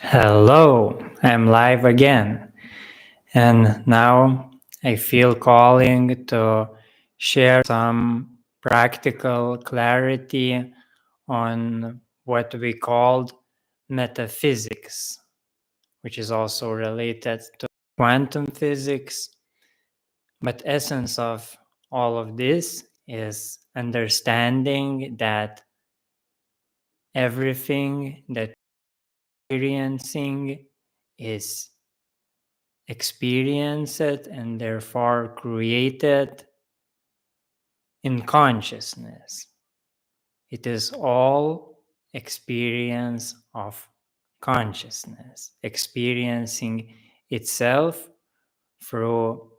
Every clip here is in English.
Hello, I'm live again, and now I feel calling to share some practical clarity on what we called metaphysics, which is also related to quantum physics. But essence of all of this is understanding that everything that we're experiencing is experienced and therefore created in consciousness. It is all experience of consciousness, experiencing itself through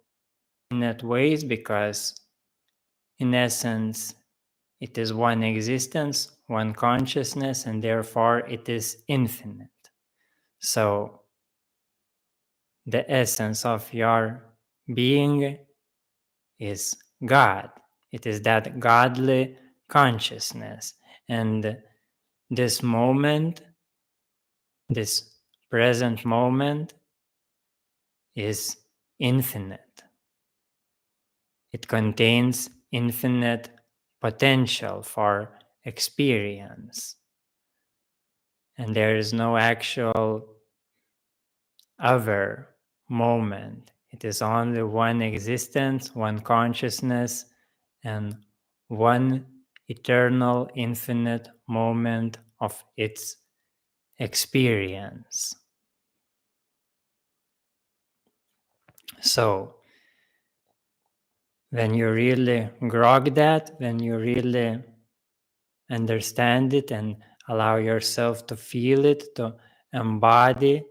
infinite ways because, in essence, it is one existence, one consciousness, and therefore it is infinite. So, the essence of your being is God. It is that godly consciousness. And this moment, this present moment, is infinite. It contains infinite potential for experience. And there is no actual other moment. It is only one existence, one consciousness, and one eternal, infinite moment of its experience. So, when you really grok that, when you really understand it and allow yourself to feel it, to embody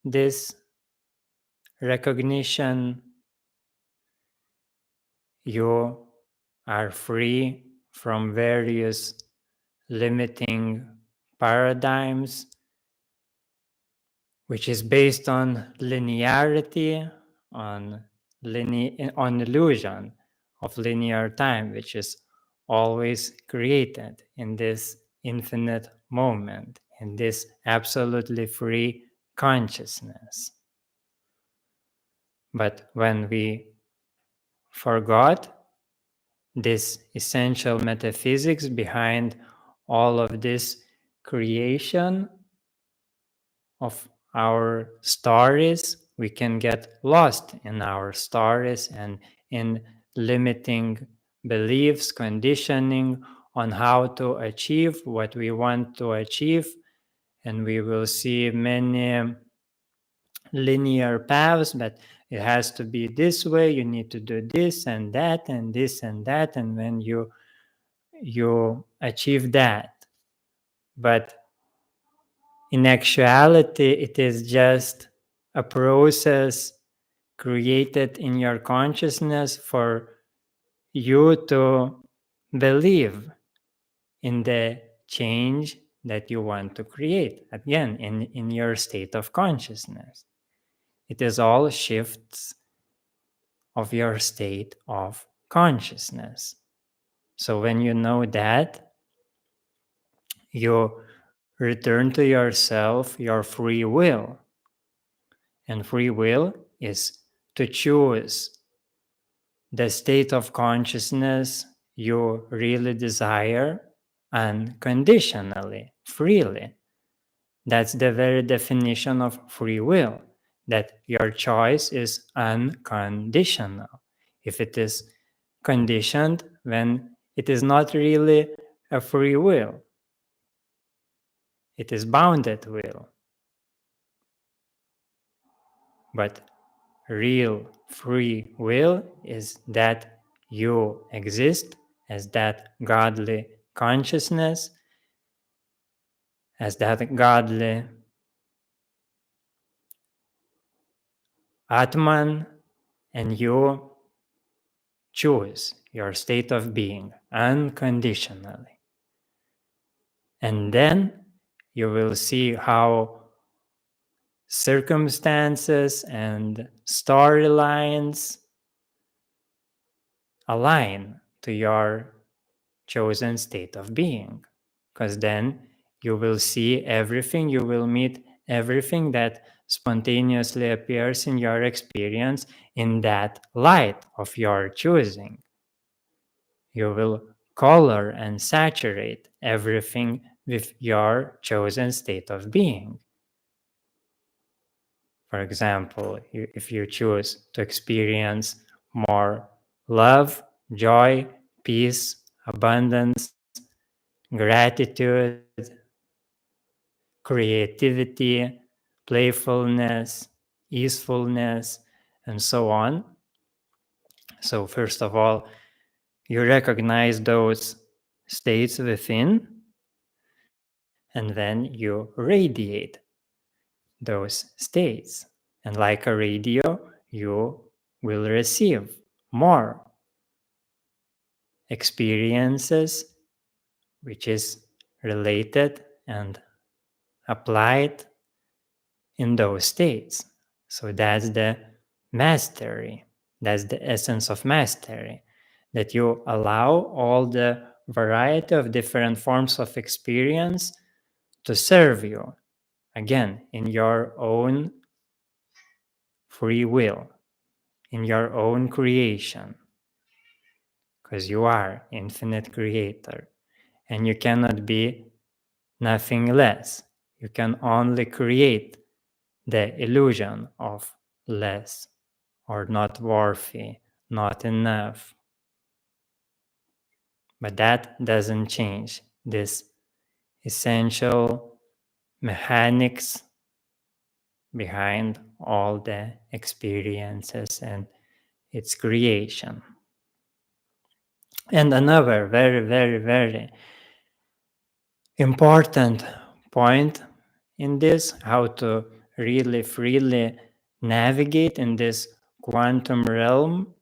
this recognition, you are free from various limiting paradigms, which is based on linearity, on on illusion of linear time, which is always created in this infinite moment, in this absolutely free consciousness. But when we forgot this essential metaphysics behind all of this creation of our stories, we can get lost in our stories and in limiting beliefs, conditioning on how to achieve what we want to achieve. And we will see many linear paths, but it has to be this way, you need to do this and that and this and that, and when you achieve that. But in actuality, it is just a process created in your consciousness for you to believe in the change that you want to create, again, in your state of consciousness. It is all shifts of your state of consciousness. So when you know that, you return to yourself, your free will. And free will is to choose the state of consciousness you really desire unconditionally, freely. That's the very definition of free will, that your choice is unconditional. If it is conditioned, then it is not really a free will. It is bounded will. But real free will is that you exist as that godly consciousness, as that godly Atman, and you choose your state of being unconditionally. And then you will see how circumstances and storylines align to your chosen state of being. Because then you will see everything, you will meet everything that spontaneously appears in your experience in that light of your choosing. You will color and saturate everything with your chosen state of being. For example, if you choose to experience more love, joy, peace, abundance, gratitude, creativity, playfulness, easefulness, and so on. So, first of all, you recognize those states within, and then you radiate those states. And like a radio, you will receive more experiences which is related and applied in those states. So that's the mastery. That's the essence of mastery, that you allow all the variety of different forms of experience to serve you, again, in your own free will, in your own creation, because you are infinite creator and you cannot be nothing less. You can only create the illusion of less or not worthy, not enough. But that doesn't change this essential mechanics behind all the experiences and its creation. And another very, very, very important point in this, how to really freely navigate in this quantum realm,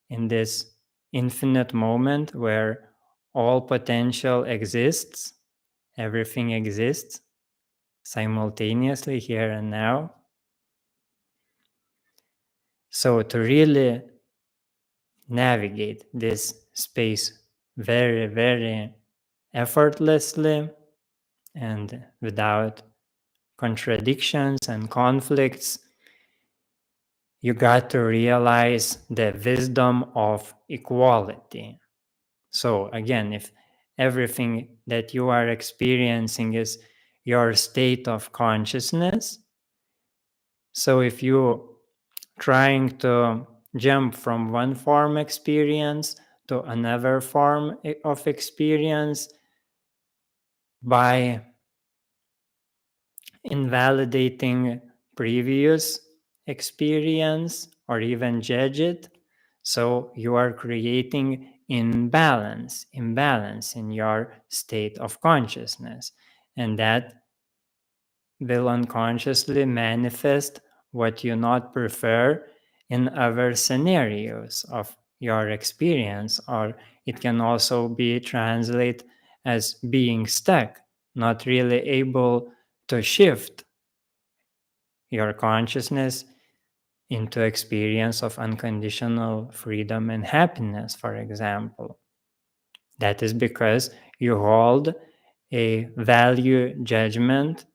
in this infinite moment where all potential exists, everything exists simultaneously here and now. So to really navigate this space very, very effortlessly and without contradictions and conflicts, you got to realize the wisdom of equality. So, again, if everything that you are experiencing is your state of consciousness, so if you trying to jump from one form experience to another form of experience by invalidating previous experience or even judge it, so you are creating imbalance in your state of consciousness, and that will unconsciously manifest what you not prefer in other scenarios of your experience, or it can also be translated as being stuck, not really able to shift your consciousness into experience of unconditional freedom and happiness, for example. That is because you hold a value judgment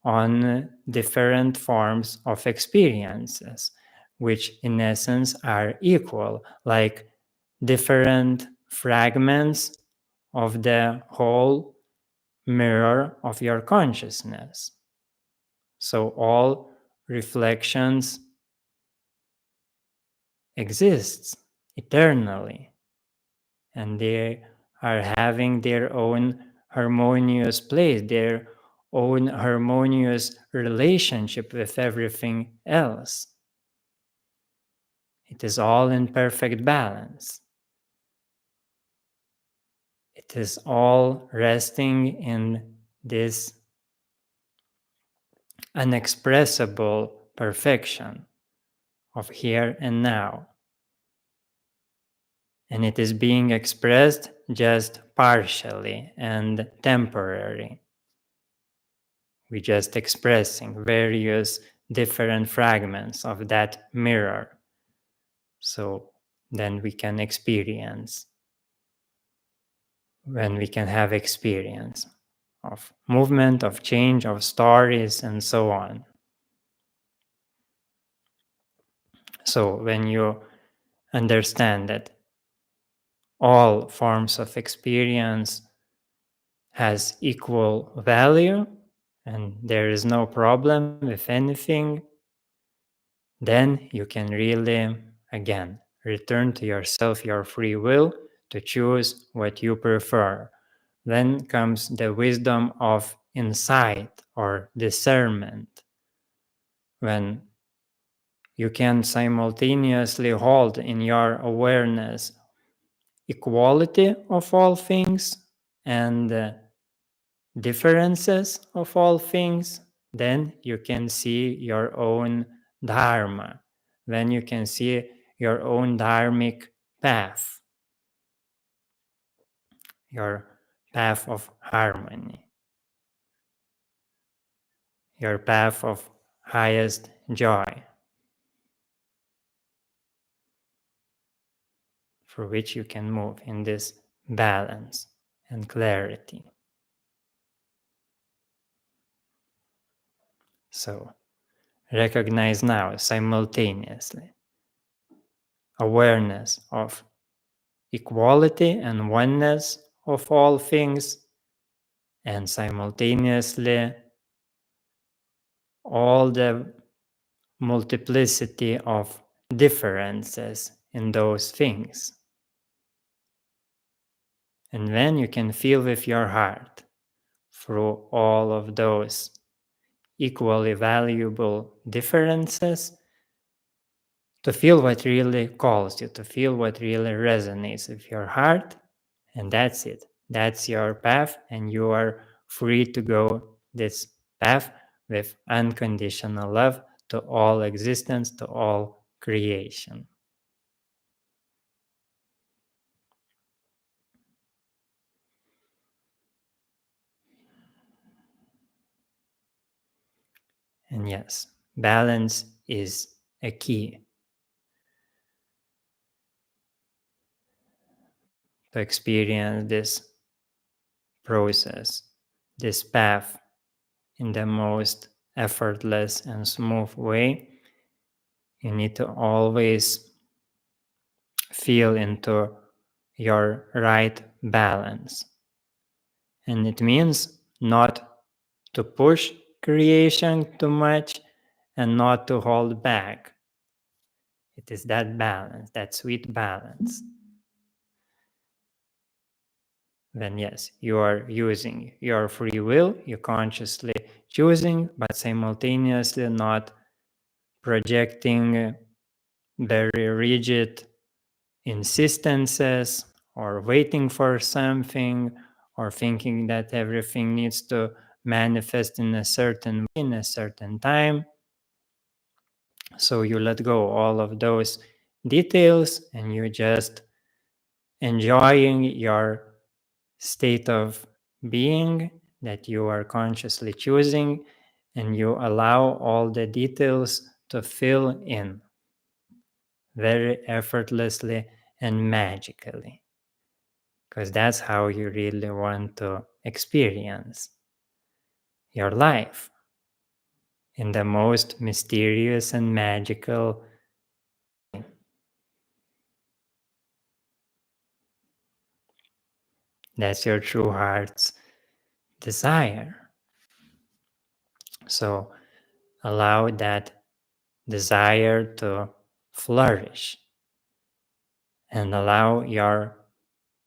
on different forms of experiences, which in essence are equal, like different fragments of the whole mirror of your consciousness. So all reflections exist eternally, and they are having their own harmonious place, their own harmonious relationship with everything else. It is all in perfect balance. It is all resting in this unexpressible perfection of here and now. And it is being expressed just partially and temporary. We're just expressing various different fragments of that mirror. So then we can experience, when we can have experience of movement, of change, of stories, and so on. So when you understand that all forms of experience has equal value and there is no problem with anything, then you can really, again, return to yourself, your free will, to choose what you prefer. Then comes the wisdom of insight or discernment, when you can simultaneously hold in your awareness equality of all things and differences of all things. Then you can see your own dharma. Then you can see your own dharmic path, your path of harmony, your path of highest joy, for which you can move in this balance and clarity. So recognize now simultaneously awareness of equality and oneness of all things, and simultaneously all the multiplicity of differences in those things. And then you can feel with your heart through all of those equally valuable differences, to feel what really calls you, to feel what really resonates with your heart, and that's it. That's your path, and you are free to go this path with unconditional love to all existence, to all creation. And yes, balance is a key to experience this process, this path in the most effortless and smooth way. You need to always feel into your right balance. And it means not to push creation too much and not to hold back. It is that balance, that sweet balance. Then, yes, you are using your free will, you're consciously choosing, but simultaneously not projecting very rigid insistences or waiting for something or thinking that everything needs to manifest in a certain way, in a certain time. So you let go all of those details and you just enjoying your state of being that you are consciously choosing, and you allow all the details to fill in very effortlessly and magically, because that's how you really want to experience your life in the most mysterious and magical way. That's your true heart's desire. So allow that desire to flourish and allow your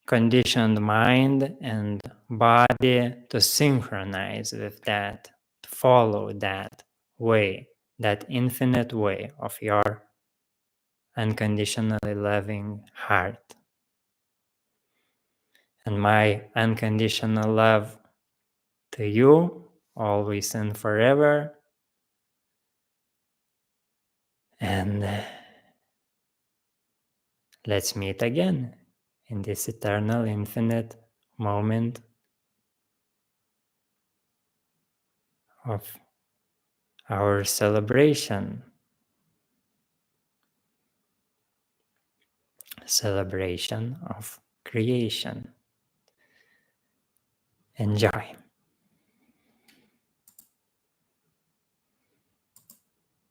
conditioned mind and body to synchronize with that, to follow that way, that infinite way of your unconditionally loving heart. And my unconditional love to you, always and forever. And let's meet again in this eternal, infinite moment of our celebration of creation. Enjoy.